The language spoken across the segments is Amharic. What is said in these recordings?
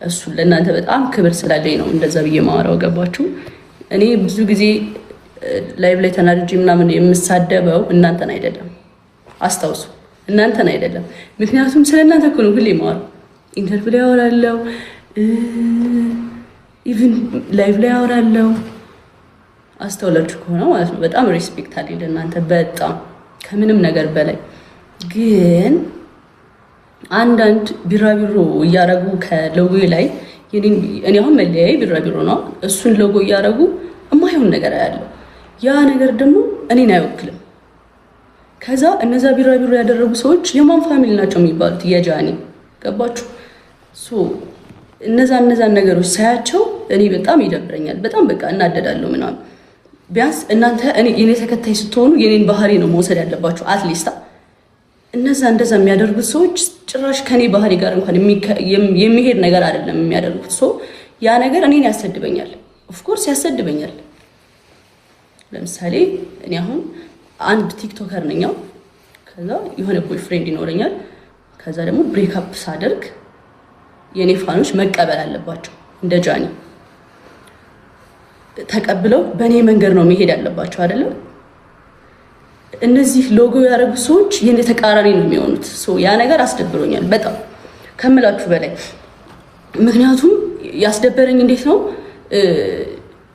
እሱ ለእናንተ በጣም ክብር ስላለኝ ነው እንደዛ ብዬ ማወራው። ገባችሁ? እኔ ብዙ ጊዜ ላይቭ ላይ ተናድጄ ምናምን የምሳደበው እናንተን አይደለም፣ አስታውሱ፣ እናንተን አይደለም። ምክንያቱም ስለ እናንተ እኮ ነው ሁሌ ማወራው። ኢንተርቪው ላይ አወራለሁ፣ ኢቭን ላይቭ ላይ አወራለሁ። አስተውላችሁ ከሆነ ማለት ነው በጣም ሪስፔክት አለኝ ለእናንተ በጣም ከምንም ነገር በላይ። ግን አንዳንድ ቢራቢሮ እያረጉ ከሎጎ ላይ እኔ አሁን መለያይ ቢራቢሮ ነው፣ እሱን ሎጎ እያረጉ የማይሆን ነገር ያለው ያ ነገር ደግሞ እኔን አይወክልም። ከዛ እነዛ ቢራቢሮ ያደረጉ ሰዎች የማን ፋሚሊ ናቸው የሚባሉት? የጃኒ ገባችሁ? እነዛን ነገሮች ሳያቸው እኔ በጣም ይደብረኛል፣ በጣም በቃ እናደዳለሁ ምናምን። ቢያንስ እናንተ የኔ ተከታይ ስትሆኑ የኔን ባህሪ ነው መውሰድ ያለባችሁ አትሊስታ። እንደዛ የሚያደርጉት ሰዎች ጭራሽ ከኔ ባህሪ ጋር እንኳን የሚሄድ ነገር አይደለም የሚያደርጉት። ያ ነገር እኔን ያሰድበኛል፣ ኦፍኮርስ ያሰድበኛል። ለምሳሌ እኔ አሁን አንድ ቲክቶከር ነኝ፣ ከዛ የሆነ ቦይፍሬንድ ይኖረኛል። ከዛ ደግሞ ብሬክ አፕ ሳደርግ የኔ ፋኖች መቀበል አለባቸው፣ እንደ ጃኒ ተቀብለው በእኔ መንገድ ነው መሄድ ያለባቸው አይደለም። እነዚህ ሎጎ ያደረጉ ሰዎች የኔ ተቃራኒ ነው የሚሆኑት። ያ ነገር አስደብሮኛል በጣም ከምላችሁ በላይ። ምክንያቱም ያስደበረኝ እንዴት ነው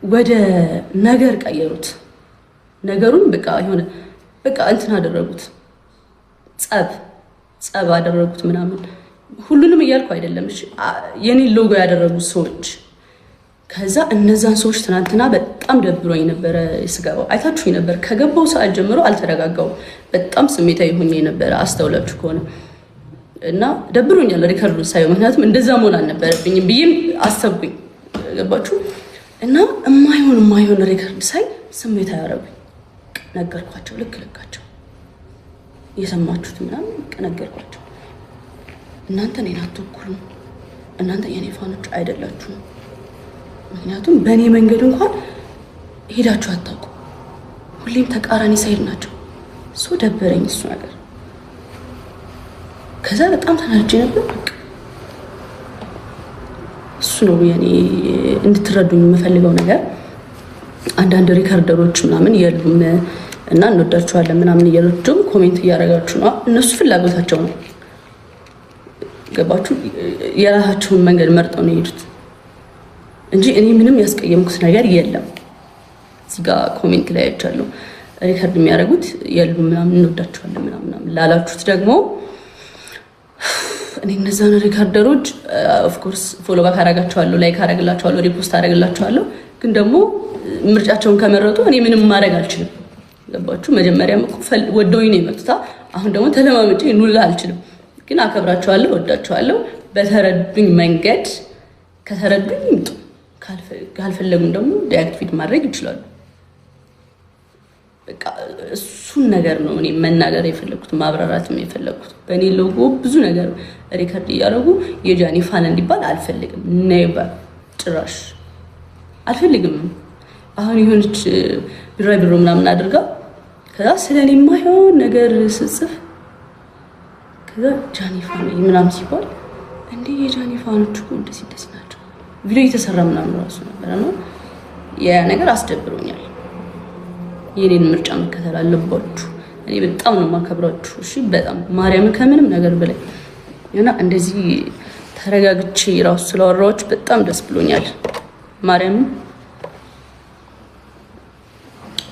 ወደ ነገር ቀየሩት። ነገሩን በቃ የሆነ በቃ እንትን አደረጉት፣ ጸብ አደረጉት ምናምን። ሁሉንም እያልኩ አይደለም እሺ፣ የኔ ሎጎ ያደረጉት ሰዎች። ከዛ እነዛን ሰዎች ትናንትና በጣም ደብሮኝ ነበረ ስገባው። አይታችሁኝ ነበር፣ ከገባው ሰዓት ጀምሮ አልተረጋጋው፣ በጣም ስሜታዊ ሆኜ ነበረ አስተውላችሁ ከሆነ እና ደብሮኛል ሪከርዱን ሳየው። ምክንያቱም እንደዛ መሆን አልነበረብኝም ብዬም አሰብኩኝ። ገባችሁ? እና የማይሆን ሪከርድ ሳይ ስሜታዊ ያደረጉኝ። ነገርኳቸው፣ ልካቸው የሰማችሁት ምናምን ነገርኳቸው። እናንተ እኔን አትወክሉም፣ እናንተ የኔ ፋኖች አይደላችሁም። ምክንያቱም በእኔ መንገድ እንኳን ሄዳችሁ አታውቁ፣ ሁሌም ተቃራኒ ሳይድ ናቸው። ደበረኝ እሱ ነገር። ከዛ በጣም ተናድጄ ነበር። በቃ እሱ ነው የኔ እንድትረዱኝ የምፈልገው ነገር። አንዳንድ ሪከርደሮች ምናምን የሉም እና እንወዳቸዋለን ምናምን እያላችሁ ኮሜንት እያደረጋችሁ ነው። እነሱ ፍላጎታቸው ነው፣ ገባችሁ? የራሳቸውን መንገድ መርጠው ነው የሄዱት እንጂ እኔ ምንም ያስቀየምኩት ነገር የለም። እዚህ ጋር ኮሜንት ላይ አይቻለሁ ሪከርድ የሚያደርጉት የሉም ምናምን እንወዳቸዋለን ምናምን ላላችሁት ደግሞ እኔ እነዛን ሪከርደሮች ኦፍ ኮርስ ፎሎ ባክ አደርጋቸዋለሁ፣ ላይክ አደርግላቸዋለሁ፣ ሪፖስት አደርግላቸዋለሁ። ግን ደግሞ ምርጫቸውን ከመረጡ እኔ ምንም ማድረግ አልችልም። ገባችሁ? መጀመሪያም እኮ ወደውኝ ነው የመጡት። አሁን ደግሞ ተለማመጪ ኑላ አልችልም። ግን አከብራቸዋለሁ፣ ወዳቸዋለሁ። በተረዱኝ መንገድ ከተረዱኝ ይምጡ፣ ካልፈለጉም ደግሞ ዲአክቲቬት ማድረግ ይችላሉ። በቃ እሱን ነገር ነው እኔ መናገር የፈለኩት፣ ማብራራትም የፈለኩት። በእኔ ሎጎ ብዙ ነገር ሪከርድ እያደረጉ የጃኒ ፋን እንዲባል አልፈልግም። ኔቨር፣ ጭራሽ አልፈልግም። አሁን የሆነች ቢራቢሮ ምናምን አድርጋ ከዛ ስለኔ የማይሆን ነገር ስጽፍ ከዛ ጃኒ ፋን ምናምን ሲባል እንዴ የጃኒ ፋኖች እኮ እንደዚህ ናቸው። ቪዲዮ እየተሰራ ምናምን ራሱ ነበር ነው ያ ነገር አስደብሮኛል። የኔን ምርጫ መከተል አለባችሁ። እኔ በጣም ነው ማከብራችሁ። እሺ በጣም ማርያም ከምንም ነገር በላይ እና እንደዚህ ተረጋግቼ ራሱ ስለወራዎች በጣም ደስ ብሎኛል። ማርያም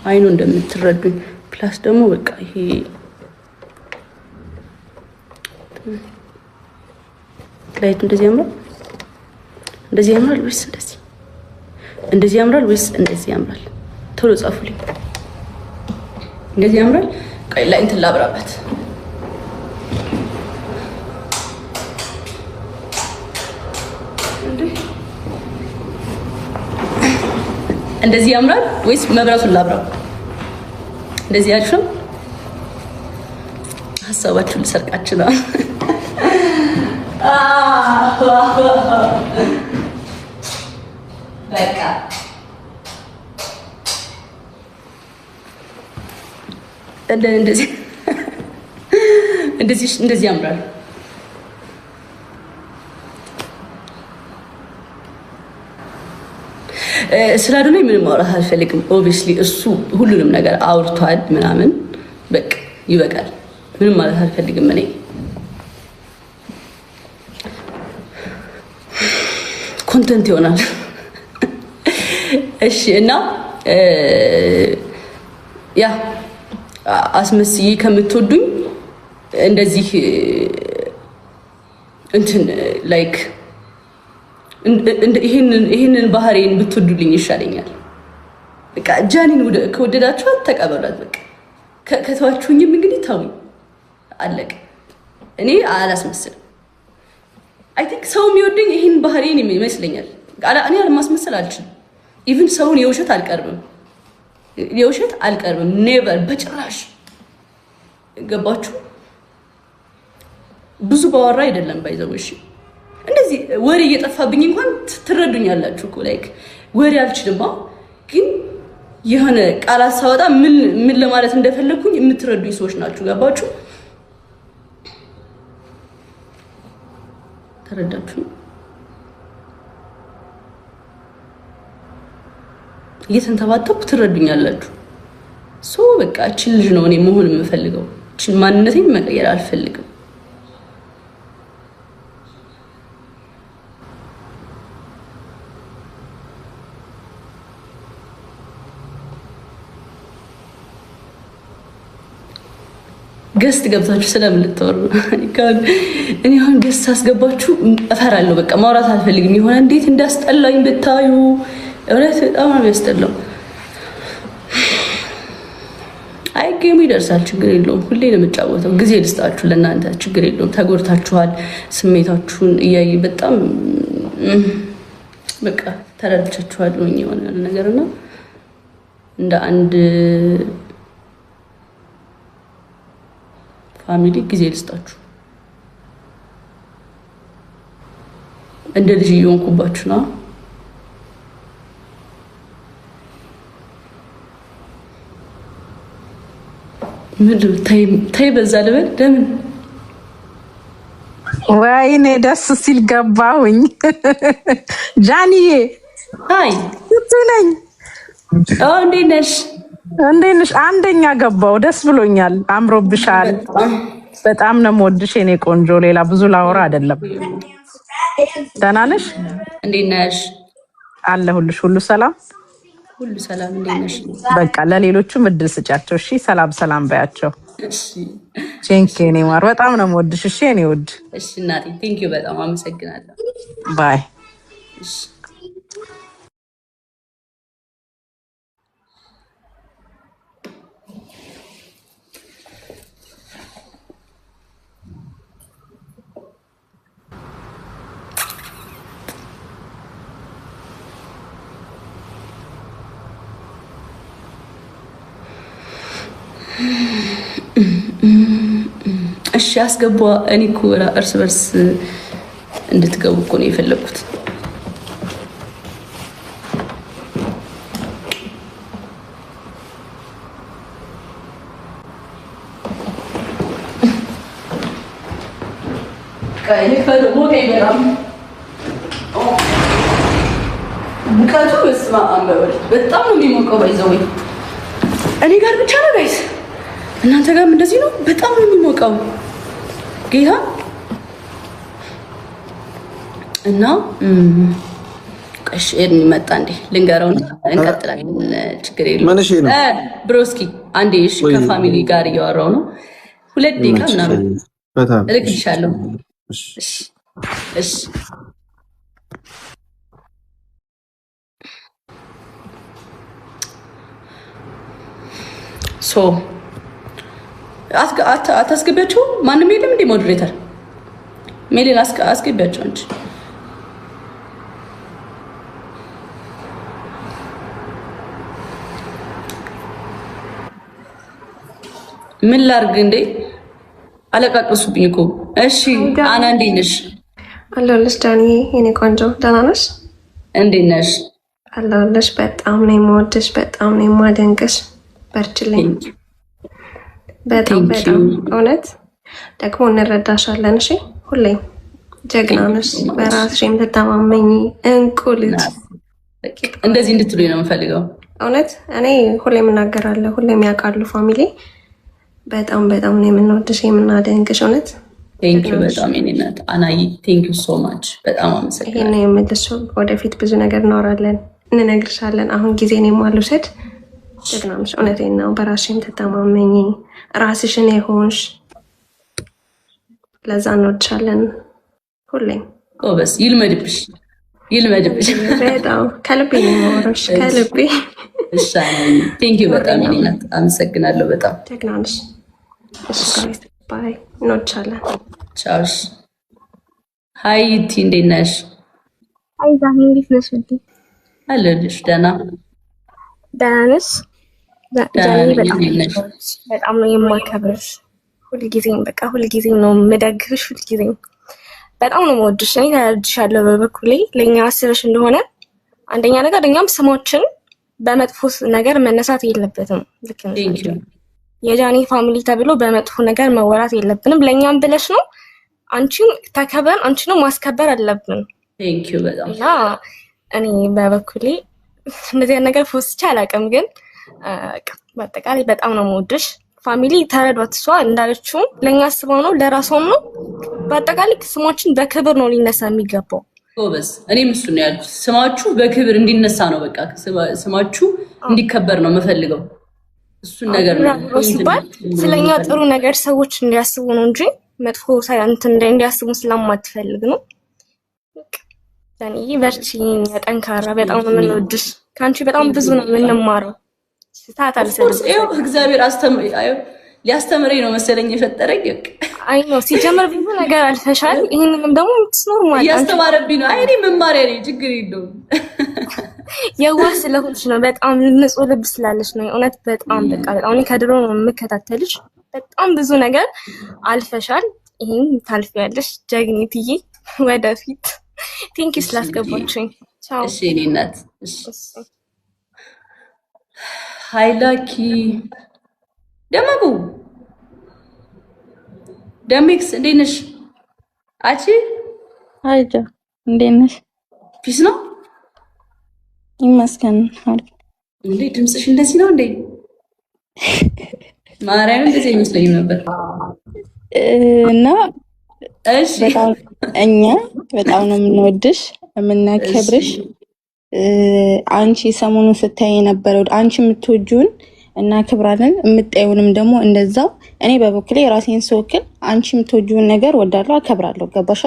አይኑ እንደምትረዱኝ ፕላስ ደግሞ በቃ ይሄ ላይት እንደዚህ ያምራል፣ እንደዚህ ያምራል ወይስ እንደዚህ ያምራል ወይስ እንደዚህ ያምራል? ቶሎ ጻፉልኝ። እንደዚህ ያምራል። ቀይ ላይ እንትን ላብራበት። እንደዚህ ያምራል ወይስ መብራቱን ላብራው? እንደዚህ አሪፍ ነው። ሀሳባችሁን ልሰርቃችሁ ነው። በቃ እንደዚህ ያምራል። ስላደለ ምንም ማውራት አልፈልግም። ኦብቪስሊ እሱ ሁሉንም ነገር አውርቷል ምናምን በቃ ይበቃል። ምንም ማለት አልፈልግም እኔ ኮንተንት ይሆናል። እሺ እና ያ አስመስዬ ከምትወዱኝ እንደዚህ እንትን ላይክ ይሄንን ባህሪን ብትወዱልኝ ይሻለኛል። በቃ ጃኒን ከወደዳችኋት ተቀበሏት። በቃ ከተዋችሁኝም እንግዲህ ተውኝ፣ አለቀ። እኔ አላስመስልም። አይ ቲንክ ሰው የሚወደኝ ይሄን ባህሪን ይመስለኛል። እኔ አለማስመሰል አልችልም። ኢቭን ሰውን የውሸት አልቀርብም። ኔቨር በጭራሽ። ገባችሁ? ብዙ ባወራ አይደለም ባይዘው። እሺ እንደዚህ ወሬ እየጠፋብኝ እንኳን ትረዱኛላችሁ እኮ ላይክ ወሬ አልችልም፣ ግን የሆነ ቃላት ሳወጣ ምን ለማለት እንደፈለኩኝ የምትረዱኝ ሰዎች ናችሁ። ገባችሁ? ተረዳችሁ? እየተንተባተብኩ ትረዱኛላችሁ። ሶ በቃ እቺን ልጅ ነው እኔ መሆን የምፈልገው። እቺን ማንነቴን መቀየር አልፈልግም። ገስት ገብታችሁ ስለምን ልታወሩ? እኔ አሁን ገስት አስገባችሁ እፈራለሁ። በቃ ማውራት አልፈልግም። የሆነ እንዴት እንዳስጠላኝ ብታዩ፣ እውነት በጣም ነው የሚያስጠላው። አይ ጌሙ ይደርሳል፣ ችግር የለውም። ሁሌ ነው የምጫወተው። ጊዜ ልስጣችሁ ለእናንተ፣ ችግር የለውም። ተጎድታችኋል። ስሜታችሁን እያየ በጣም በቃ ተረድቻችኋለሁ የሆነ ነገርና እንደ አንድ ፋሚሊ ጊዜ ልስጣችሁ። እንደ ልጅ እየሆንኩባችሁ ነው። ምንድን ታይ በዛ ልበል? ለምን ወይኔ ደስ ሲል ገባሁኝ። ጃኒዬ አይ ነኝ። እንዴት ነሽ? እንዴት ነሽ? አንደኛ ገባው። ደስ ብሎኛል። አምሮብሻል። በጣም ነው የምወድሽ የኔ ቆንጆ። ሌላ ብዙ ላወራ አይደለም። ደህና ነሽ? እንዴት ነሽ? አለሁልሽ። ሁሉ ሰላም? ሁሉ ሰላም። እንዴት ነሽ? በቃ ለሌሎቹም እድል ስጫቸው። እሺ፣ ሰላም በያቸው። እሺ ቼንኬ የኔ ማር፣ በጣም ነው የምወድሽ። እሺ የኔ ውድ። እሺ እናቴ፣ ቴንክ ዩ በጣም አመሰግናለሁ። ባይ። እሺ እሺ አስገባ። እኔ እኮ እርስ በርስ እንድትገቡ እኮ ነው የፈለኩት። ሙቀቱ በስመ አብ በጣም ነው የሚሞቀው። ባይዘው እኔ ጋር ብቻ ነው ጋይስ? እናንተ ጋርም እንደዚህ ነው? በጣም ነው የሚሞቀው ጌታ እና ቀሽን መጣ እንዴ ልንገረው። እንቀጥላለን፣ ችግር የለውም። ብሮስኪ አንዴ እሺ፣ ከፋሚሊ ጋር እያወራው ነው። 2 ደቂቃ ምናምን እልክልሻለሁ። እሺ ሶ አታስገቢያቸው። ማንም የለም እንዴ ሞዴሬተር? ሜሌን አስገቢያቸው እንጂ ምን ላርግ እንዴ? አለቃቀሱብኝ እኮ። እሺ አና እንዴት ነሽ? አለሁልሽ ዳኒ የኔ ቆንጆ፣ ደህና ነሽ? እንዴት ነሽ? አለሁልሽ። በጣም ነው የምወድሽ፣ በጣም ነው የማደንቅሽ። በርችልኝ። በጣም እውነት ደግሞ እንረዳሻለን። እሺ ሁሌም ጀግና ነሽ፣ በራስሽ የምትተማመኝ እንቁ ልጅ። እንደዚህ እንድትሉኝ ነው የምፈልገው። እውነት እኔ ሁሌም እናገራለሁ፣ ሁሌም ያውቃሉ ፋሚሊ። በጣም በጣም ነው የምንወድሽ የምናደንቅሽ። እውነት ቴንኪው በጣም የኔነት አናይ ቴንኪው ሶ ማች በጣም አመሰግናለሁ። ይሄን የምልሽ ወደፊት ብዙ ነገር እናወራለን፣ እንነግርሻለን። አሁን ጊዜን የማልውሰድ ጀግናምሽ። እውነቴን ነው። በራስሽም ተተማመኝ፣ ራስሽን የሆንሽ ለዛ እንወድሻለን ሁሌም። ጎበዝ ይልመድብሽ ይልመድብሽ። በጣም ከልቤ ነው የማወራሽ ከልቤ። እሺ ቴንኪው በጣም የኔነት አመሰግናለሁ በጣም ጀግናምሽ። እሺ ባይ እንወድሻለን። ቻው። ሀይ ዩቲ እንዴት ነሽ? አይ ዛሬ እንዴት ነሽ? አለሁልሽ። ደህና ነሽ? ነሽ? በጣም ነው የማከብርሽ። ሁልጊዜም በቃ ሁልጊዜም ነው የምደግፍሽ። ሁልጊዜም በጣም ነው የምወድሽ። እኔ ተረድሻለሁ በበኩሌ። ለእኛ አስበሽ እንደሆነ አንደኛ ነገር እኛም ስማችን በመጥፎ ነገር መነሳት የለበትም። ልክ ነው። የጃኒ ፋሚሊ ተብሎ በመጥፎ ነገር መወራት የለብንም። ለእኛም ብለሽ ነው። አንቺን ተከብረን አንቺንም ማስከበር አለብን። ቴንኪው በጣም እና እኔ በበኩሌ እንደዚህ ነገር ፎስቼ አላውቅም፣ ግን በአጠቃላይ በጣም ነው የምወድሽ። ፋሚሊ ተረዷት። እሷ እንዳለችው ለእኛ አስበው ነው ለራሷም ነው። በአጠቃላይ ስማችን በክብር ነው ሊነሳ የሚገባው። ጎበዝ። እኔም እሱ ነው ያልኩት። ስማችሁ በክብር እንዲነሳ ነው። በቃ ስማችሁ እንዲከበር ነው የምፈልገው። እሱን ነገር ነው ሲባል ስለኛ ጥሩ ነገር ሰዎች እንዲያስቡ ነው እንጂ መጥፎ ሳይንት እንዲያስቡ ስለማትፈልግ ነው። ያኔ በርቺ፣ ጠንካራ። በጣም ነው የምንወድሽ። ካንቺ በጣም ብዙ ነው የምንማረው። ስታት አልሰለም። እግዚአብሔር ሊያስተምረኝ ነው መሰለኝ የፈጠረኝ። አይ ነው ሲጀምር ብዙ ነገር አልፈሻል። ይሄንንም ደግሞ ኖርማል ያስተማረብኝ ነው። አይ መማሪያ ነኝ፣ ችግር የለውም። የዋህ ስለሆንሽ ነው። በጣም ንጹህ ልብ ስላለሽ ነው። እውነት በጣም በቃ በጣም ከድሮ ነው የምከታተልሽ። በጣም ብዙ ነገር አልፈሻል። ይሄን ታልፊያለሽ ጀግኒትዬ። ወደፊት ቴንኪ ስላስገባችኝ። ቻው። እሺ እኔ እናት። እሺ ሃይላኪ ደመቁ ደሚክስ እንዴት ነሽ? አቺ አይጃ እንዴት ነሽ? ፒስ ነው ይመስገን። እንዴ ድምፅሽ እንደዚህ ነው እንዴ? ማርያም እንደዚህ አይመስለኝም ነበር። እና እሺ እኛ በጣም ነው የምንወድሽ የምናከብርሽ። አንቺ ሰሞኑን ስታይ የነበረው አንቺ የምትወጂውን እናከብራለን፣ የምታዩንም ደግሞ እንደዛው። እኔ በበኩሌ የራሴን ስወክል አንቺ የምትወጂውን ነገር ወዳለሁ፣ አከብራለሁ። ገባሻ?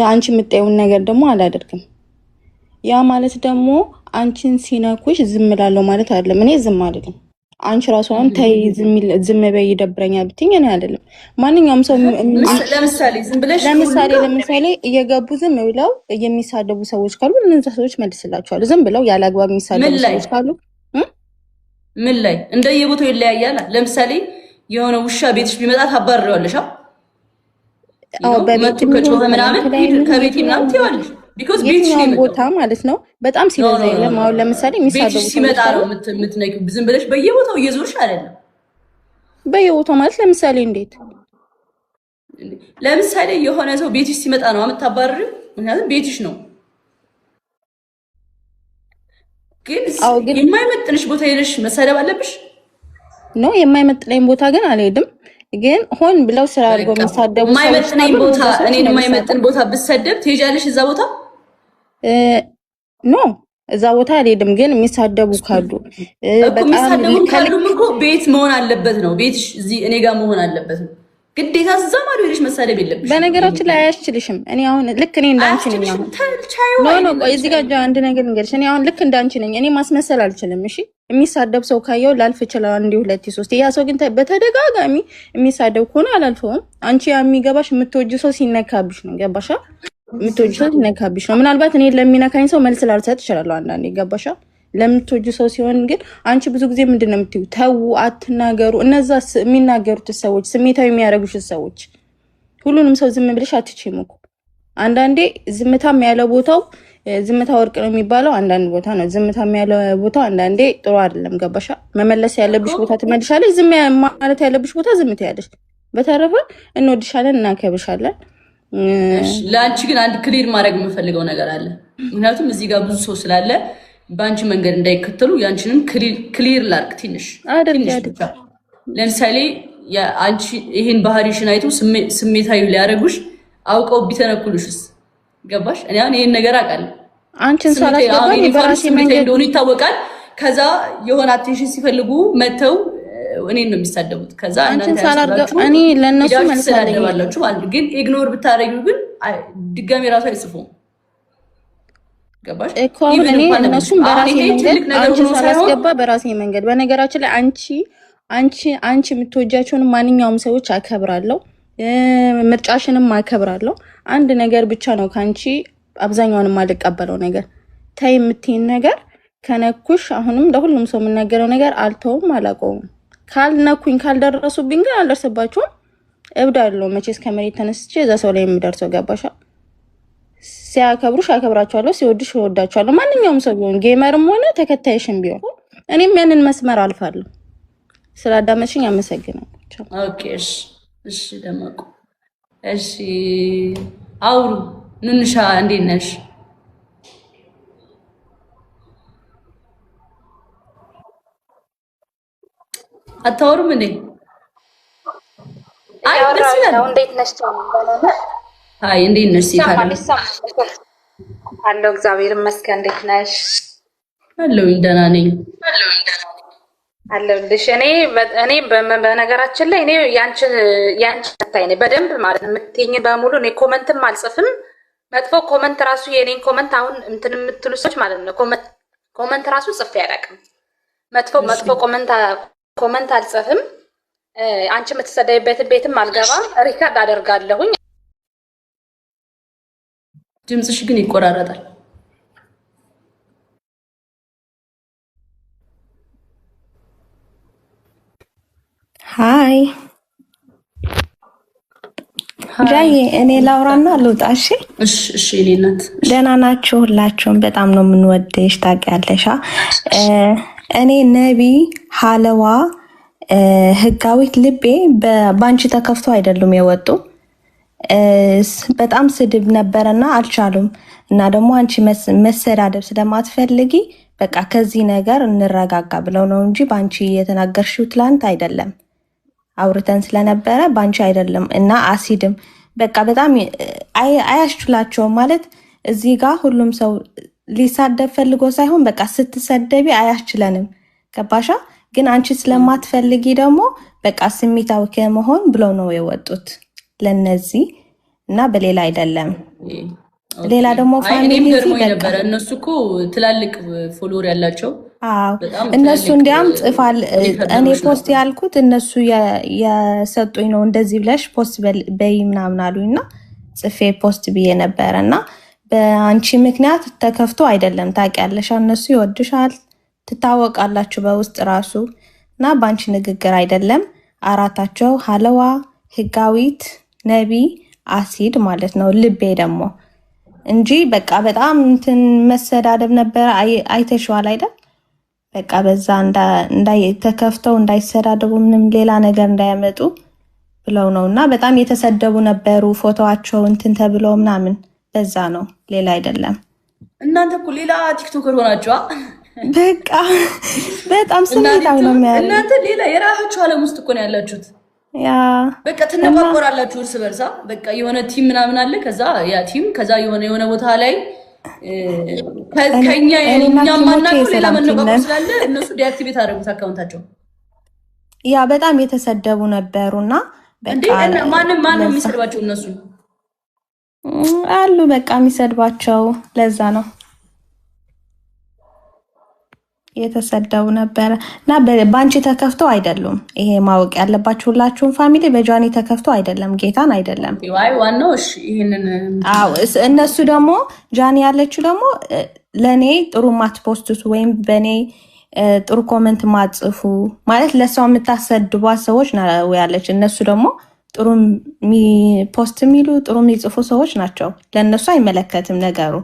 አንቺ የምታዩውን ነገር ደግሞ አላደርግም። ያ ማለት ደግሞ አንቺን ሲነኩሽ ዝም እላለሁ ማለት አይደለም። እኔ ዝም አይደለም። አንቺ ራስዋን ተይ ዝም በይ ይደብረኛል ብትኝ እኔ አይደለም። ማንኛውም ሰው ለምሳሌ ዝም ብለሽ ለምሳሌ እየገቡ ዝም ብለው የሚሳደቡ ሰዎች ካሉ እነዛ ሰዎች መልስላቸዋለሁ። ዝም ብለው ያለ አግባብ የሚሳደቡ ሰዎች ካሉ ምን ላይ እንደየቦታው ይለያያል። ለምሳሌ የሆነ ውሻ ቤትሽ ቢመጣ ታባርሪዋለሽ። አዎ በቤት ከጮኸ ምናምን ከቤት ምናምን ትይዋለሽ። ቢኮዝ ቤትሽ ነው ቦታ ማለት ነው። በጣም ሲበዛ የለም። አሁን ለምሳሌ የሚሳደቡ ሲመጣ ነው የምትነቂው። ዝም ብለሽ በየቦታው እየዞርሽ አይደለም። በየቦታው ማለት ለምሳሌ እንዴት? ለምሳሌ የሆነ ሰው ቤትሽ ሲመጣ ነው የምታባርሪው፣ ምክንያቱም ቤትሽ ነው። ግን የማይመጥንሽ ቦታ ሄደሽ መሳደብ አለብሽ ነው? የማይመጥነኝ ቦታ ግን አልሄድም። ግን ሆን ብለው ስራ አድርገው የሚሳደቡ ሰዎች የማይመጥነኝ ቦታ እኔን የማይመጥን ቦታ ብሰደብ ትሄጃለሽ እዛ ቦታ? ኖ እዛ ቦታ አልሄድም። ግን የሚሳደቡ ካሉ የሚሳደቡ ካሉም እኮ ቤት መሆን አለበት ነው። ቤትሽ እዚህ እኔ ጋር መሆን አለበት ነው። ግዴታ እዛ ማዶ ሄደሽ መሳደብ የለብሽ። በነገራችን ላይ አያስችልሽም። እኔ አሁን ልክ እኔ እንዳንቺ ነኝ። አሁን ኖ ቆይ እዚህ ጋር አንድ ነገር እንገርሽ። እኔ አሁን ልክ እንዳንቺ ነኝ። እኔ ማስመሰል አልችልም። እሺ የሚሳደብ ሰው ካየው ላልፍ ይችላል፣ አንዴ ሁለት ሶስት። ያ ሰው ግን በተደጋጋሚ የሚሳደብ ከሆነ አላልፈውም። አንቺ የሚገባሽ የምትወጂ ሰው ሲነካብሽ ነው። ገባሻ? የምትወጂ ሰው ሲነካብሽ ነው። ምናልባት እኔ ለሚነካኝ ሰው መልስ ላልሰጥ እችላለሁ አንዳንዴ። ገባሻ? ለምትወጂ ሰው ሲሆን ግን አንቺ ብዙ ጊዜ ምንድነው የምትዩ? ተው አትናገሩ። እነዛ የሚናገሩት ሰዎች ስሜታዊ የሚያደርጉሽ ሰዎች ሁሉንም ሰው ዝም ብለሽ አትችይም እኮ። አንዳንዴ ዝምታም ያለ ቦታው ዝምታ ወርቅ ነው የሚባለው። አንዳንድ ቦታ ነው ዝምታም ያለ ቦታው አንዳንዴ ጥሩ አይደለም። ገባሻ? መመለስ ያለብሽ ቦታ ትመልሻለሽ፣ ዝም ማለት ያለብሽ ቦታ ዝም ትያለሽ። በተረፈ እንወድሻለን፣ እናከብርሻለን። ለአንቺ ግን አንድ ክሊር ማድረግ የምፈልገው ነገር አለ። ምክንያቱም እዚህ ጋር ብዙ ሰው ስላለ በአንቺ መንገድ እንዳይከተሉ ያንቺንም ክሊር ላርግ ትንሽ ብቻ። ለምሳሌ አንቺ ይሄን ባህሪሽን አይቶ ስሜታዊ ሊያደርጉሽ አውቀው ቢተነኩሉሽስ? ገባሽ? እኔ አሁን ይሄን ነገር አውቃለሁ። አንቺን ሳላስገባ በራሴ መንገድ እንደሆነ ይታወቃል። ከዛ የሆነ አቴንሽን ሲፈልጉ መተው እኔን ነው የሚሳደቡት። ከዛ አንቺን ሳላስገባ እኔ ለነሱ መልሳለሁ ማለት ግን ኢግኖር ብታረጊው ግን ድጋሚ ራሱ አይጽፉም። ገባሽ? እኮ እኔ እነሱም በራሴ መንገድ አንቺን ሳላስገባ በራሴ መንገድ። በነገራችን ላይ አንቺ የምትወጃቸውን ማንኛውም ሰዎች አከብራለሁ፣ ምርጫሽንም አከብራለሁ። አንድ ነገር ብቻ ነው ካንቺ አብዛኛውንም አልቀበለው ነገር ታይ የምትይን ነገር ከነኩሽ አሁንም ለሁሉም ሰው የምናገረው ነገር አልተውም፣ አላቆም። ካልነኩኝ ካልደረሱብኝ ግን አልደርስባቸውም። እብዳለሁ መቼስ ከመሬት ተነስቼ እዛ ሰው ላይ የሚደርሰው። ገባሻ? ሲያከብሩሽ አከብራቸዋለሁ፣ ሲወድሽ እወዳቸዋለሁ። ማንኛውም ሰው ቢሆን ጌመርም ሆነ ተከታይሽም ቢሆን እኔም ያንን መስመር አልፋለሁ። ስላዳመጥሽኝ አመሰግናለሁ። ኦኬ እሺ ደመቁ እሺ አውሩ። ኑንሻ እንዴት ነሽ? አታወሩም እንዴ? አይ ደስ ይላል። እንዴት ነሽ? አይ እንዴት ነሽ? አለሁ እግዚአብሔር ይመስገን። እንዴት ነሽ? አለሁኝ ደህና ነኝ። አለሁልሽ። እኔ በነገራችን ላይ እኔ ያንቺ ተታይ ነኝ በደንብ ማለት ነው። የምትይኝ በሙሉ እኔ ኮመንትም አልጽፍም። መጥፎ ኮመንት ራሱ የኔን ኮመንት አሁን እንትን የምትሉ ሰዎች ማለት ነው ኮመንት ራሱ ጽፌ አላውቅም። መጥፎ ኮመንት አልጽፍም። አንቺ የምትሰደይበትን ቤትም አልገባም። ሪከርድ አደርጋለሁኝ። ድምፅሽ ግን ይቆራረጣል። ሃይ ጃዬ፣ እኔ ላውራና ልውጣ። እሺ እኔ እናት ደህና ናችሁ? ሁላችሁም በጣም ነው የምንወደሽ ታውቂያለሽ። እኔ ነቢ ሀለዋ ህጋዊት ልቤ በባንቺ ተከፍቶ አይደሉም የወጡ በጣም ስድብ ነበረና አልቻሉም። እና ደግሞ አንቺ መሰዳደብ ስለማትፈልጊ በቃ ከዚህ ነገር እንረጋጋ ብለው ነው እንጂ ባንቺ የተናገርሽው ትላንት አይደለም። አውርተን ስለነበረ ባንቺ አይደለም። እና አሲድም በቃ በጣም አያስችላቸውም ማለት እዚህ ጋር ሁሉም ሰው ሊሳደብ ፈልጎ ሳይሆን በቃ ስትሰደቢ አያስችለንም። ገባሻ? ግን አንቺ ስለማትፈልጊ ደግሞ በቃ ስሜታዊ ከመሆን ብለው ነው የወጡት ለነዚህ እና በሌላ አይደለም። ሌላ ደግሞ ፋሚሊ ነበረ። እነሱ እኮ ትላልቅ ፎሎወር ያላቸው እነሱ እንዲያም ጽፋል። እኔ ፖስት ያልኩት እነሱ የሰጡኝ ነው እንደዚህ ብለሽ ፖስት በይ ምናምን አሉኝና ጽፌ ፖስት ብዬ ነበረ። እና በአንቺ ምክንያት ተከፍቶ አይደለም ታውቂያለሽ። እነሱ ይወድሻል፣ ትታወቃላችሁ በውስጥ ራሱ እና በአንቺ ንግግር አይደለም። አራታቸው ሀለዋ፣ ህጋዊት፣ ነቢ፣ አሲድ ማለት ነው ልቤ ደግሞ እንጂ በቃ በጣም እንትን መሰዳደብ ነበር። አይተሽዋል አይደል? በቃ በዛ ተከፍተው እንዳይሰዳደቡ ምንም ሌላ ነገር እንዳያመጡ ብለው ነው። እና በጣም የተሰደቡ ነበሩ ፎቶዋቸው እንትን ተብለው ምናምን በዛ ነው፣ ሌላ አይደለም። እናንተ እኮ ሌላ ቲክቶከር ሆናችኋ። በቃ በጣም ስሜታዊ ነው የሚያደርገው። እናንተ ሌላ የራሳችሁ ዓለም ውስጥ እኮ ነው ያላችሁት። ያ በቃ ትነቋቆራላችሁ እርስ በርሳ። በቃ የሆነ ቲም ምናምን አለ፣ ከዛ ያ ቲም ከዛ የሆነ ቦታ ላይ ከኛ ማናውቀው ሌላ መነቋቆር ስላለ እነሱ ዲአክቲቬት አደረጉት አካውንታቸው። ያ በጣም የተሰደቡ ነበሩና በቃ ማንም የሚሰድባቸው እነሱ አሉ። በቃ የሚሰድባቸው ለዛ ነው የተሰደቡ ነበረ። እና ባንቺ ተከፍተው አይደሉም። ይሄ ማወቅ ያለባችሁ ሁላችሁም ፋሚሊ፣ በጃኒ ተከፍተው አይደለም፣ ጌታን አይደለም። ዋናው እሺ ይሄንን እነሱ ደግሞ ጃኒ ያለችው ደግሞ ለኔ ጥሩ ማትፖስቱት ወይም በኔ ጥሩ ኮመንት ማጽፉ ማለት ለሰው የምታሰድቧት ሰዎች ነው ያለች። እነሱ ደግሞ ጥሩ ፖስት የሚሉ ጥሩ የሚጽፉ ሰዎች ናቸው። ለእነሱ አይመለከትም ነገሩ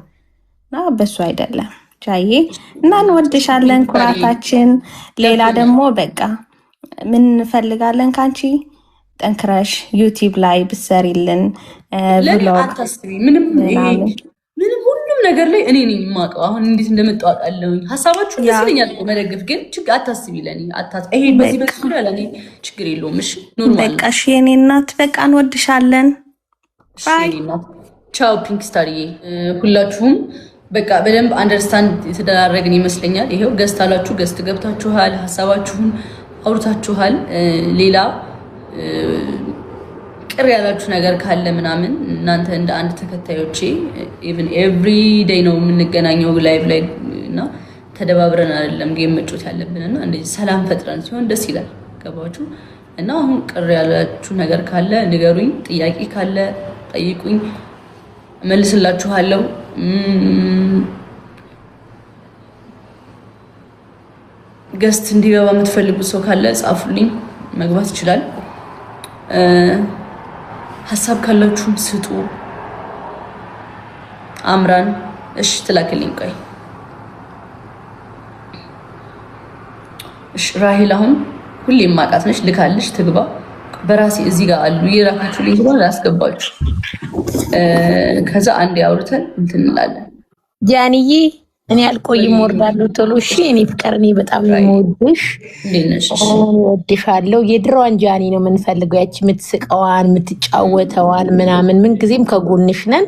እና በሱ አይደለም። ጃዬ እና እንወድሻለን፣ ኩራታችን። ሌላ ደግሞ በቃ ምን እንፈልጋለን ካንቺ ጠንክረሽ ዩቲዩብ ላይ ብትሰሪልን ለኔ ብሎግ አታስቢ። ምንም ሁሉም ነገር ላይ እኔ ነኝ የማውቀው። አሁን እንዴት እንደመጣው አውቃለሁኝ። ሀሳባችሁ ደስ ይለኛል መደገፍ፣ ግን ችግር አታስቢ። ለኔ ይሄ በዚህ በኩል ለኔ ችግር የለውም። እሺ ኖርማል። በቃ እሺ የኔ እናት በቃ እንወድሻለን። ባይ ቻው ፒንክ ስታርዬ። ሁላችሁም በቃ በደንብ አንደርስታንድ የተደራረግን ይመስለኛል። ይሄው ገስት አላችሁ፣ ገስት ገብታችኋል፣ ሀሳባችሁን አውርታችኋል። ሌላ ቅር ያላችሁ ነገር ካለ ምናምን እናንተ እንደ አንድ ተከታዮቼ ኢቭን ኤቭሪ ዴይ ነው የምንገናኘው ላይቭ ላይ እና ተደባብረን አይደለም ጌም መጮት ያለብንና እንደዚህ ሰላም ፈጥረን ሲሆን ደስ ይላል። ገባችሁ? እና አሁን ቅር ያላችሁ ነገር ካለ ንገሩኝ። ጥያቄ ካለ ጠይቁኝ፣ መልስላችኋለሁ። ገስት እንዲገባ የምትፈልጉት ሰው ካለ ጻፉልኝ፣ መግባት ይችላል። ሀሳብ ካላችሁም ስጡ። አምራን እሺ ትላክልኝ። ቆይ እሺ ራሂል አሁን ሁሌም ማቃት ነሽ፣ ልካልሽ ትግባ። በራሴ እዚህ ጋር አሉ የራካችሁልኝ ብሏል፣ አስገባችሁ። ከዛ አንዴ አውርተን እንትን እንላለን። ጃንዬ እኔ አልቆይም፣ ወርዳለሁ ቶሎ። እሺ እኔ ፍቅር፣ እኔ በጣም ነው የምወድሽ፣ እወድሻለሁ። የድሮዋን ጃኒ ነው የምንፈልገው፣ ያቺ የምትስቀዋን የምትጫወተዋን ምናምን። ምንጊዜም ከጎንሽ ነን፣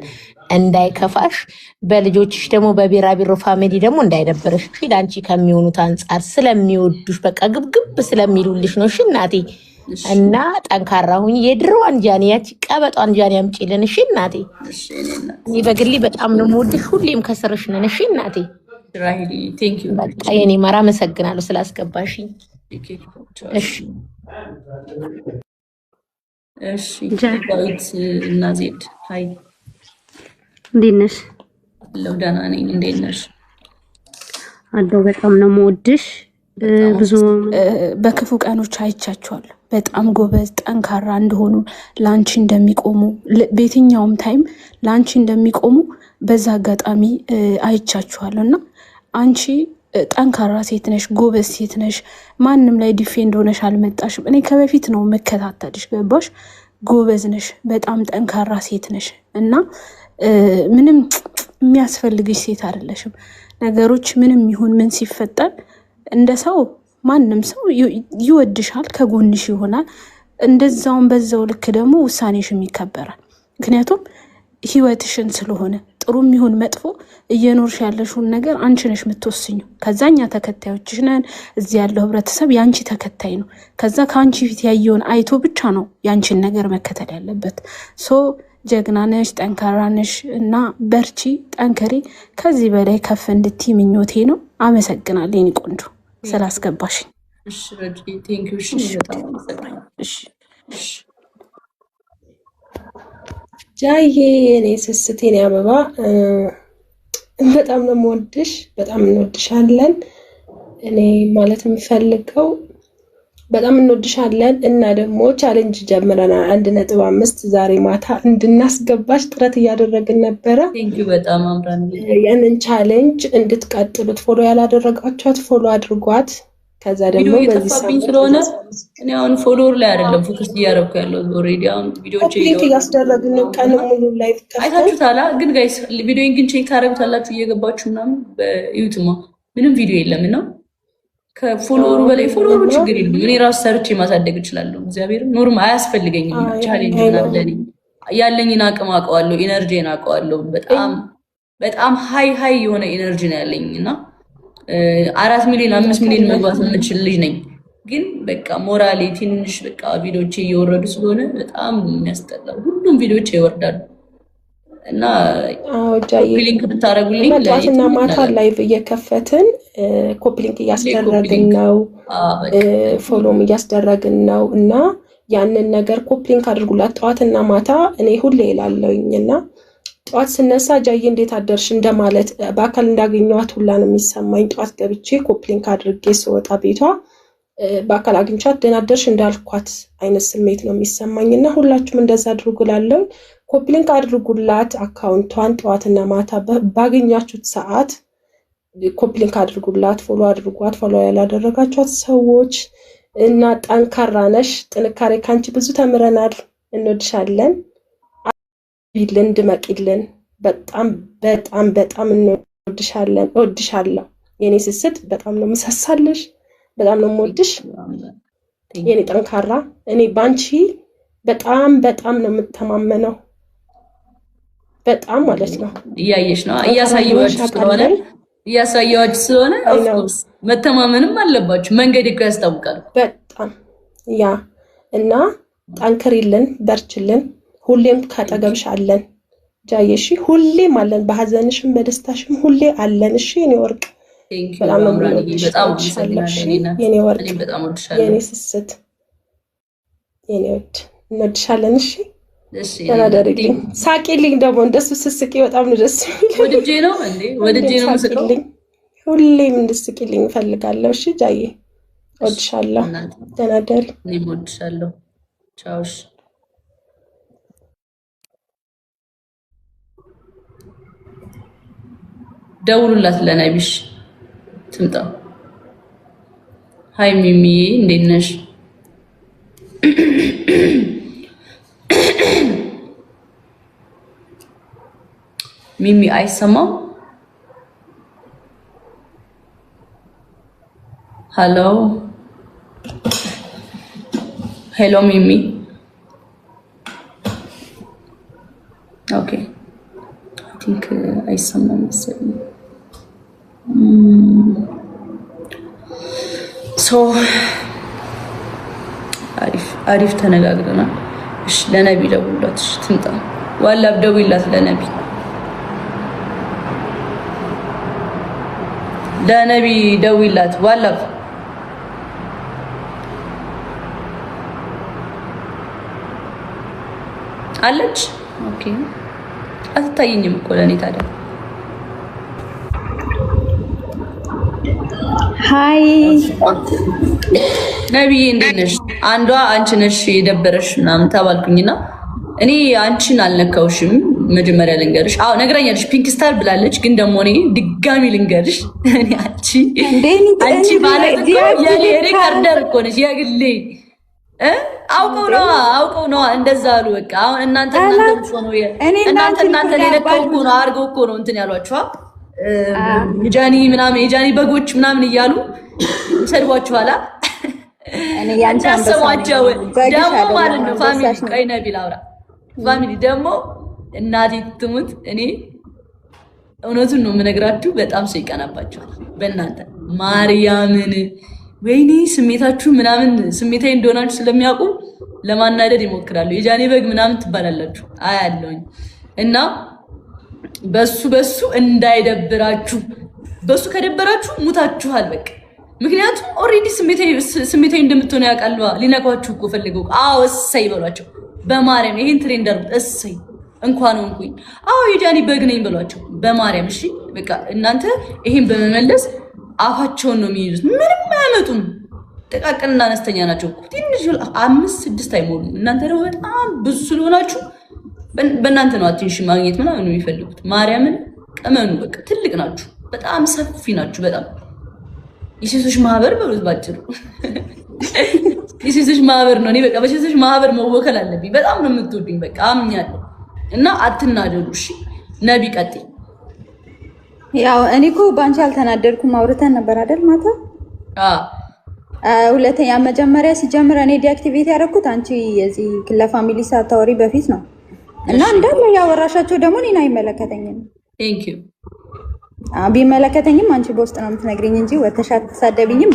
እንዳይከፋሽ። በልጆችሽ ደግሞ በቢራቢሮ ፋሚሊ ደግሞ እንዳይደብርሽ። እሺ ለአንቺ ከሚሆኑት አንጻር ስለሚወዱሽ በቃ ግብግብ ስለሚሉልሽ ነው። እሺ እናቴ እና ጠንካራ ሁኚ። የድሮዋን ጃኒ ያቺ ቀበጧን ጃኒ አምጪልን። እሺ እናቴ፣ እኔ በግሌ በጣም ነው የምወድሽ፣ ሁሌም ከስርሽ ነን። እሺ እናቴ ራሂል ቴንክ ዩ። በቃ የኔ ማር አመሰግናለሁ ስላስገባሽኝ። እሺ እሺ ዳዊት እና ዜድ ሃይ፣ እንዴት ነሽ? አለሁ ደህና ነኝ። እንዴት ነሽ? አለሁ። በጣም ነው የምወድሽ። ብዙ በክፉ ቀኖች አይቻቸዋለሁ። በጣም ጎበዝ ጠንካራ እንደሆኑ ላንቺ እንደሚቆሙ በየትኛውም ታይም ላንቺ እንደሚቆሙ በዛ አጋጣሚ አይቻቸዋለሁ እና አንቺ ጠንካራ ሴት ነሽ፣ ጎበዝ ሴት ነሽ። ማንም ላይ ዲፌንድ ሆነሽ አልመጣሽም። እኔ ከበፊት ነው መከታተልሽ፣ ገባሽ? ጎበዝ ነሽ፣ በጣም ጠንካራ ሴት ነሽ እና ምንም የሚያስፈልግሽ ሴት አይደለሽም። ነገሮች ምንም ይሁን ምን ሲፈጠር እንደ ሰው ማንም ሰው ይወድሻል፣ ከጎንሽ ይሆናል። እንደዛውን በዛው ልክ ደግሞ ውሳኔሽም ይከበራል። ምክንያቱም ህይወትሽን ስለሆነ ጥሩም ይሁን መጥፎ እየኖርሽ ያለሽውን ነገር አንቺ ነሽ የምትወስኙ። ከዛኛ ተከታዮችሽ ነን። እዚህ ያለው ህብረተሰብ ያንቺ ተከታይ ነው። ከዛ ከአንቺ ፊት ያየውን አይቶ ብቻ ነው ያንቺን ነገር መከተል ያለበት። ሶ ጀግና ነሽ፣ ጠንካራ ነሽ እና በርቺ፣ ጠንከሪ። ከዚህ በላይ ከፍ እንድትይ ምኞቴ ነው። አመሰግናለሁ የኔ ቆንጆ ስላስገባሽ። እሺ ረጂ ቴንክ ዩ። እሺ በጣም አመሰግናለሁ። እሺ ጃዬ እኔ ስስቴ ነው አበባ፣ በጣም ነው የምወድሽ፣ በጣም እንወድሻለን። እኔ ማለት የምፈልገው በጣም እንወድሻለን እና ደግሞ ቻሌንጅ ጀምረናል 1.5 ዛሬ ማታ እንድናስገባሽ ጥረት እያደረግን ነበረ። ቴንክ ዩ በጣም አምራን። ያንን ቻሌንጅ እንድትቀጥሉት ፎሎ ያላደረጋችኋት ፎሎ አድርጓት። ከዛ ደግሞ በዚህ ሳምንት ስለሆነ እኔ አሁን ፎሎወር ላይ አይደለም ፎከስ እያደረኩ ያለው ኦሬዲ አሁን ቪዲዮዎች እያስደረግን ቀን ሙሉ ላይቭ አይታችሁታል። ግን ጋይስ ቪዲዮን ግን ቼክ ታደርጉታላችሁ እየገባችሁ ምናምን። በዩቲዩብ ምንም ቪዲዮ የለም እና ከፎሎወሩ በላይ ፎሎወሩ ችግር የለም። እኔ ራሱ ሰርቼ ማሳደግ እችላለሁ። እግዚአብሔር ኖርማ አያስፈልገኝም። ቻሌንጅ ምናምን ለኔ ያለኝን አቅም አውቀዋለሁ፣ ኢነርጂን አውቀዋለሁ። በጣም ሃይ የሆነ ኢነርጂ ነው ያለኝ እና 4 ሚሊዮን 5 ሚሊዮን መግባት የምችል ልጅ ነኝ። ግን በቃ ሞራሌ ትንሽ በቃ ቪዲዮቼ እየወረዱ ስለሆነ በጣም የሚያስጠላው ሁሉም ቪዲዮቼ ይወርዳሉ እና ኮፒሊንክ ብታረጉልኝ ለጧትና ማታ ላይቭ እየከፈትን ኮፒሊንክ እያስደረግን ነው፣ ፎሎም እያስደረግን ነው እና ያንን ነገር ኮፒሊንክ አድርጉላት ጧትና ማታ። እኔ ሁሌ እላለሁኝ እና ጧት ስነሳ ጃዬ እንዴት አደርሽ እንደማለት በአካል እንዳገኘኋት ሁላ ነው የሚሰማኝ። ጧት ገብቼ ኮፒሊንክ አድርጌ ስወጣ ቤቷ በአካል አግኝቻት ደህና አደርሽ እንዳልኳት አይነት ስሜት ነው የሚሰማኝ እና ሁላችሁም እንደዛ አድርጉ እላለሁ። ኮፒሊንክ አድርጉላት አካውንቷን ጧትና ማታ ባገኛችሁት ሰዓት ኮፒሊንክ አድርጉላት፣ ፎሎ አድርጓት። ፎሎ ያላደረጋችኋት ሰዎች እና ጠንካራ ነሽ። ጥንካሬ ካንቺ ብዙ ተምረናል። እንወድሻለን። ቢልን ድመቂልን። በጣም በጣም በጣም እንወድሻለን። እወድሻለሁ የኔ ስስት። በጣም ነው ምሰሳለሽ። በጣም ነው የምወድሽ የኔ ጠንካራ። እኔ ባንቺ በጣም በጣም ነው የምተማመነው። በጣም ማለት ነው። እያየሽ ነው እያሳየዋች ስለሆነ ኦፍኮርስ መተማመንም አለባችሁ። መንገድ እኮ ያስታውቃል በጣም ያ እና ጠንክሪልን፣ በርችልን። ሁሌም ካጠገብሽ አለን ጃዬ። እሺ ሁሌም አለን፣ በሀዘንሽም በደስታሽም ሁሌ አለን። እሺ የኔ ወርቅ በጣም ነው የኔ ወርቅ የኔ ስስት የኔ ወድ እንወድሻለን። እሺ ተናደርልኝ፣ ሳቂልኝ። ደግሞ እንደሱ ስስቂ በጣም ነው ደስ የሚለኝ። ወድጄ ነው ሳቂልኝ። ሁሌም እንድስቂልኝ እፈልጋለሁ። እሺ ጃዬ እወድሻለሁ። ተናደሪ። እኔም እወድሻለሁ። ቻውሽ። ደውሉላት ለነቢሽ ትምጣ። ሃይ ሚሚዬ እንዴት ነሽ? ሚሚ አይሰማም? ሄሎ ሄሎ ሚሚ። ኦኬ አይ ቲንክ አይሰማም መሰለኝ። ሶ አሪፍ ተነጋግረናል። እሺ ለነቢ ደውላት። እሺ ትምጣ። ዋላብ ደውይላት ለነቢ ደውይላት። ዋላብ አለች። ኦኬ አትታየኝም እኮ ለኔ ታዲያ። ሃይ ነቢዬ እንዴት ነሽ? አንዷ አንቺ ነሽ የደበረሽ ምናምን ተባልኩኝና እኔ አንቺን አልነካውሽም። መጀመሪያ ልንገርሽ። አዎ ነግራኛለሽ፣ ፒንክ ስታር ብላለች። ግን ደግሞ እኔ ድጋሚ ልንገርሽ፣ እኔ አንቺ ማለት እኮ የኔ ሪከርደር እኮ ነሽ የግሌ። አውቀው ነው እንደዛ አሉ። በቃ አሁን እናንተ የነካው እኮ ነው አድርገው እኮ ነው እንትን ያሏችኋ የጃኒ በጎች ምናምን እያሉ ሰድቧችኋላ። እንዳሰሟቸው ደግሞ ማለት ነው። ፋሚሊ ቆይ ነቢል አውራ ፋሚሊ ደግሞ እናቴ ትሙት፣ እኔ እውነቱን ነው የምነግራችሁ። በጣም ሰው ይቀናባችኋል በእናንተ ማርያምን። ወይኔ ስሜታችሁ ምናምን ስሜታዊ እንደሆናችሁ ስለሚያውቁ ለማናደድ ይሞክራሉ። የጃኒ በግ ምናምን ትባላላችሁ አያለሁኝ። እና በሱ እንዳይደብራችሁ። በሱ ከደበራችሁ ሙታችኋል በቃ። ምክንያቱም ኦሬዲ ስሜታዊ እንደምትሆኑ ያውቃሉ። ሊነኳችሁ እኮ ፈልገው። አዎ እሰይ በሏቸው በማርያም። ይሄን ትሬንደር እሰይ እንኳን ሆንኩኝ። አዎ የጃኒ በግ ነኝ በሏቸው በማርያም። እሺ በቃ እናንተ ይሄን በመመለስ አፋቸውን ነው የሚይዙት። ምንም አያመጡም። ጥቃቅንና አነስተኛ ናቸው እኮ ትንሽ 5-6 አይሞሉም። እናንተ ደግሞ በጣም ብዙ ስለሆናችሁ በእናንተ ነው አቴንሽን ማግኘት ምናምን ነው የሚፈልጉት። ማርያምን ቀመኑ በቃ። ትልቅ ናችሁ፣ በጣም ሰፊ ናችሁ። በጣም የሴቶች ማህበር በሉት ባጭሩ። የሴቶች ማህበር ነው። እኔ በቃ በሴቶች ማህበር መወከል አለብኝ። በጣም ነው የምትወዱኝ በቃ አምኛለሁ። እና አትናደዱ እሺ። ነቢ ቀጥይ። ያው እኔ እኮ ባንቺ አልተናደድኩም። አውርተን ነበር አይደል ማታ? ሁለተኛ መጀመሪያ ሲጀምር እኔ ዲአክቲቬት ያደረኩት አንቺ የዚህ ለፋሚሊ ሳታወሪ በፊት ነው። እና እንዳለ ያወራሻቸው ደግሞ እኔን አይመለከተኝም። ቴንክ ዩ። ቢመለከተኝም አንቺ በውስጥ ነው የምትነግሪኝ እንጂ ወተሻ አትሳደብኝም።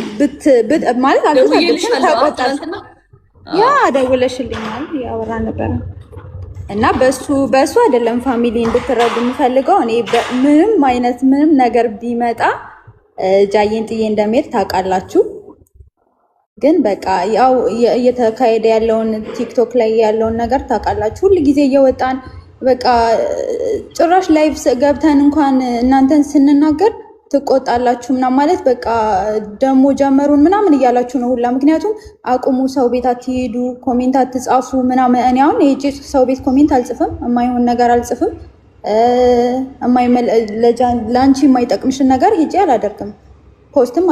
ማለት አልተሳደብሽም፣ ተቆጣሽ። ያ ደውለሽልኛል፣ ያወራ ነበር። እና በሱ አይደለም ፋሚሊ እንድትረዱ የምፈልገው። እኔ ምንም ነገር ቢመጣ ጃዬን ጥዬ እንደምሄድ ታውቃላችሁ። ግን በቃ ያው እየተካሄደ ያለውን ቲክቶክ ላይ ያለውን ነገር ታውቃላችሁ። ሁሉ ጊዜ እየወጣን በቃ ጭራሽ ላይቭ ገብተን እንኳን እናንተን ስንናገር ትቆጣላችሁ ምናምን ማለት በቃ ደሞ ጀመሩን ምናምን እያላችሁ ነው ሁላ። ምክንያቱም አቁሙ፣ ሰው ቤት አትሄዱ፣ ኮሜንት አትጻፉ ምናምን። እኔ አሁን የእጅ ሰው ቤት ኮሜንት አልጽፍም፣ የማይሆን ነገር አልጽፍም፣ ለአንቺ የማይጠቅምሽን ነገር ሄጄ አላደርግም፣ ፖስትም